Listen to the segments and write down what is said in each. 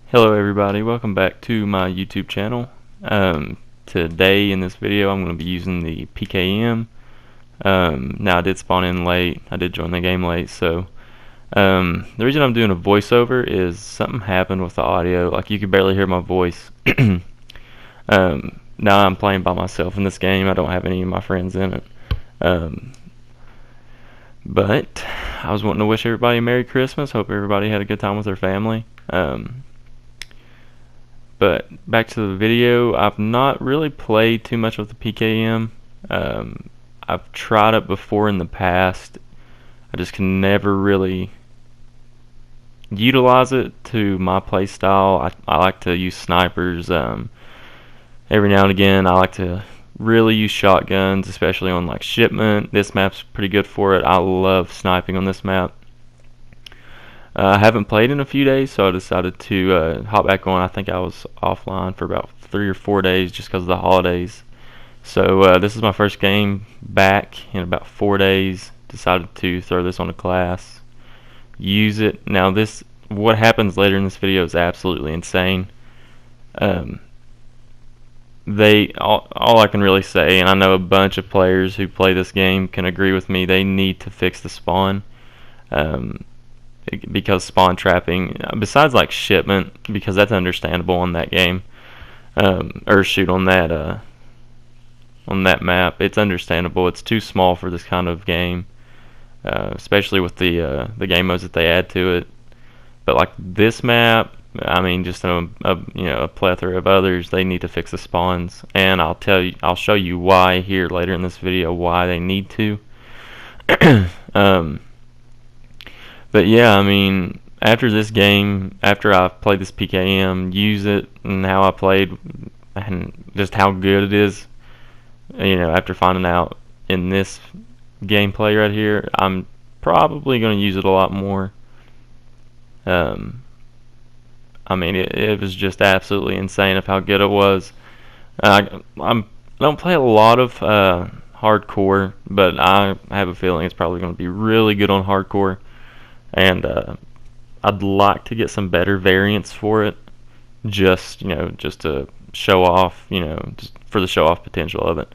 Hello everybody, welcome back to my YouTube channel. Today in this video I'm going to be using the PKM. Now I did spawn in late, I did join the game late, so the reason I'm doing a voiceover is something happened with the audio, like you could barely hear my voice. Now I'm playing by myself in this game, I don't have any of my friends in it. But I was wanting to wish everybody a Merry Christmas, hope everybody had a good time with their family. But back to the video, I've not really played too much with the PKM. I've tried it before in the past. I just can never really utilize it to my play style. I like to use snipers. Every now and again, I like to really use shotguns, especially on like shipment. This map's pretty good for it. I love sniping on this map. I haven't played in a few days, so I decided to hop back on. I think I was offline for about 3 or 4 days just because of the holidays. So this is my first game back in about 4 days. Decided to throw this on a class, use it. Now what happens later in this video is absolutely insane. All I can really say, and I know a bunch of players who play this game can agree with me, they need to fix the spawn. Because spawn trapping, besides like shipment, because that's understandable on that game, or shoot on that map, it's understandable. It's too small for this kind of game, especially with the game modes that they add to it. But like this map, I mean, just a plethora of others, they need to fix the spawns, and I'll show you why here later in this video why they need to. But yeah, I mean, after this game, after I played this PKM, use it, and how I played, and just how good it is, after finding out in this gameplay right here, I'm probably going to use it a lot more. I mean, it was just absolutely insane of how good it was. I don't play a lot of hardcore, but I have a feeling it's probably going to be really good on hardcore. And I'd like to get some better variants for it, just to show off, just for the show off potential of it.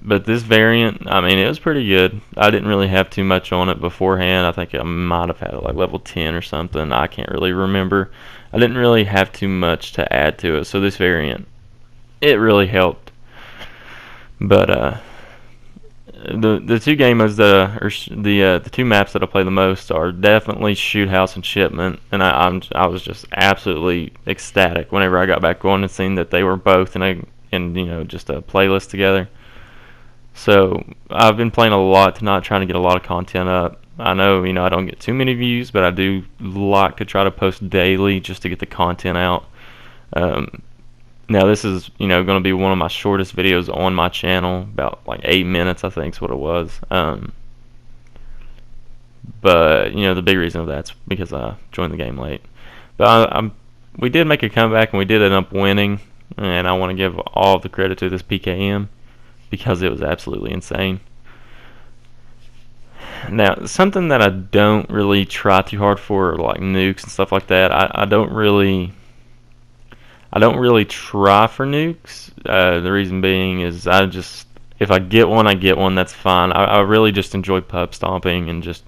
But this variant, I mean, it was pretty good. I didn't really have too much on it beforehand. I think I might have had it like level 10 or something. I can't really remember. I didn't really have too much to add to it, so this variant, it really helped. But the two game modes the two maps that I play the most are definitely Shoothouse and Shipment, and I was just absolutely ecstatic whenever I got back on and seen that they were both in just a playlist together. So I've been playing a lot tonight, trying to get a lot of content up. I know I don't get too many views, but I do like to try to post daily just to get the content out. Now this is, going to be one of my shortest videos on my channel, about like 8 minutes, I think is what it was. But the big reason of that's because I joined the game late. But we did make a comeback and we did end up winning, and I want to give all the credit to this PKM because it was absolutely insane. Now, something that I don't really try too hard for, like nukes and stuff like that, I don't really try for nukes. The reason being is if I get one, I get one. That's fine. I really just enjoy pub stomping and just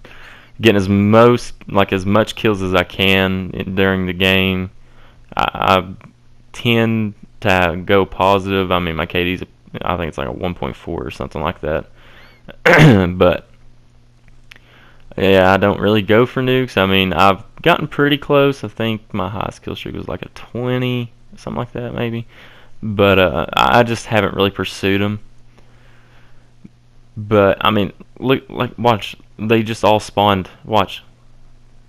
getting as much kills as I can during the game. I tend to go positive. I mean, my KD's I think it's like a 1.4 or something like that. But yeah, I don't really go for nukes. I mean, I've gotten pretty close. I think my highest kill streak was like a 20. Something like that maybe, but I just haven't really pursued them. But I mean, look, like, watch, they just all spawned. Watch,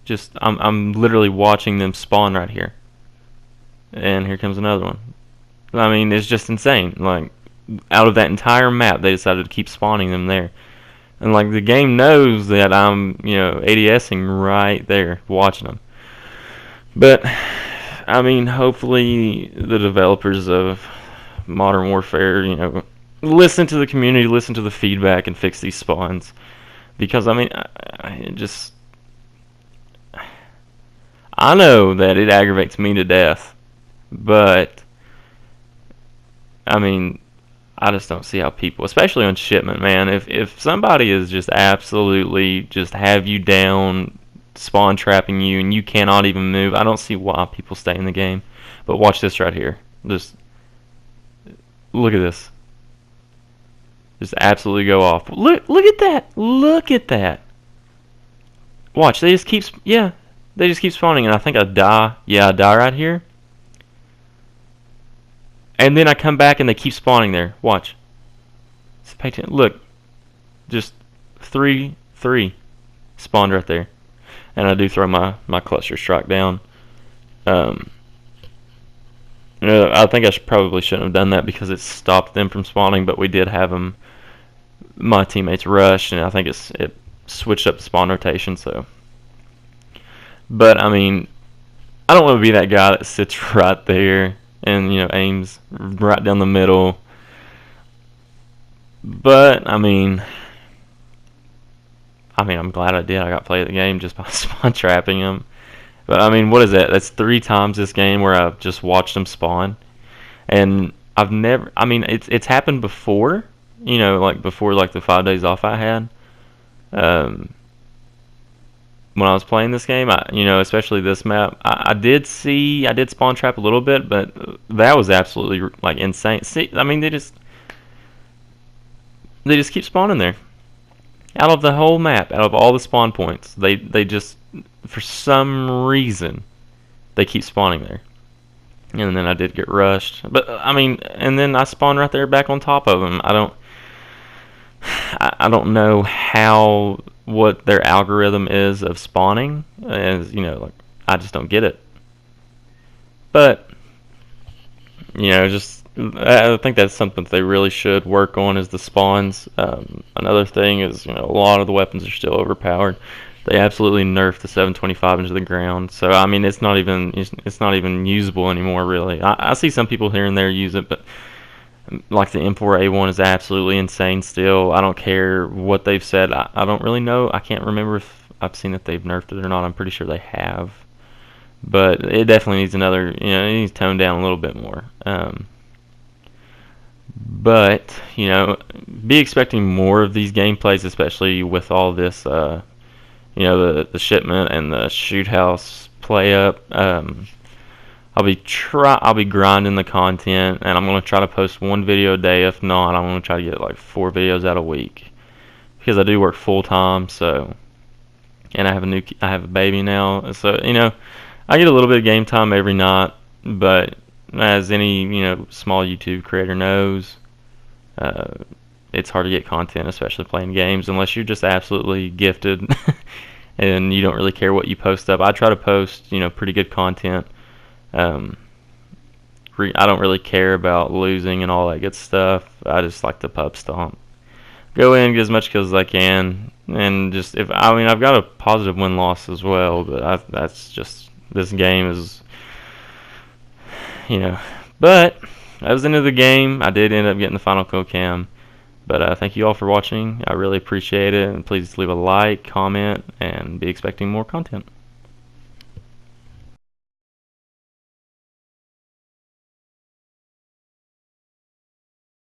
just I'm literally watching them spawn right here, and here comes another one. I mean, it's just insane. Like, out of that entire map, they decided to keep spawning them there, and like the game knows that I'm ADSing right there watching them. But I mean, hopefully the developers of Modern Warfare, listen to the community, listen to the feedback, and fix these spawns. Because I mean, I know that it aggravates me to death, but I mean, I just don't see how people, especially on shipment, man. If somebody is just absolutely just have you down, spawn trapping you, and you cannot even move, I don't see why people stay in the game. But watch this right here. Just look at this. Just absolutely go off. Look at that. Look at that. Watch. They just keep spawning, and I think I die. Yeah, I die right here. And then I come back and they keep spawning there. Watch. Pay attention. Look. Just three spawned right there. And I do throw my cluster strike down. I think I probably shouldn't have done that because it stopped them from spawning, but we did have them. My teammates rushed, and I think it switched up the spawn rotation. So, but I mean, I don't want to be that guy that sits right there and aims right down the middle. But I mean, I'm glad I did. I got to play the game just by spawn trapping him. But I mean, what is that? That's 3 times this game where I've just watched them spawn, and I've never. I mean, it's happened before. Like before, like the 5 days off I had. When I was playing this game, especially this map, I did spawn trap a little bit, but that was absolutely like insane. See, I mean, they just keep spawning there. Out of the whole map, out of all the spawn points, they just, for some reason, they keep spawning there. And then I did get rushed, but I mean, and then I spawned right there back on top of them. I don't know what their algorithm is of spawning, as like I just don't get it. But just I think that's something that they really should work on is the spawns. Another thing is a lot of the weapons are still overpowered. They absolutely nerfed the 725 into the ground. So I mean, it's not even usable anymore, really. I see some people here and there use it, but like the M4A1 is absolutely insane still. I don't care what they've said. I don't really know. I can't remember if I've seen that they've nerfed it or not. I'm pretty sure they have. But it definitely needs it needs toned down a little bit more. But, be expecting more of these gameplays, especially with all this, the shipment and the Shoothouse play up. I'll be grinding the content, and I'm gonna try to post 1 video a day. If not, I'm gonna try to get like 4 videos out a week because I do work full time. So, and I have a baby now, so I get a little bit of game time every night. But as any small YouTube creator knows, it's hard to get content, especially playing games, unless you're just absolutely gifted and you don't really care what you post up. I try to post pretty good content. I don't really care about losing and all that good stuff. I just like to pub stomp. Go in, get as much kills as I can, and just I've got a positive win-loss as well, but that's just, this game is, But that was the end of the game. I did end up getting the final kill cam. But thank you all for watching. I really appreciate it, and please leave a like, comment, and be expecting more content.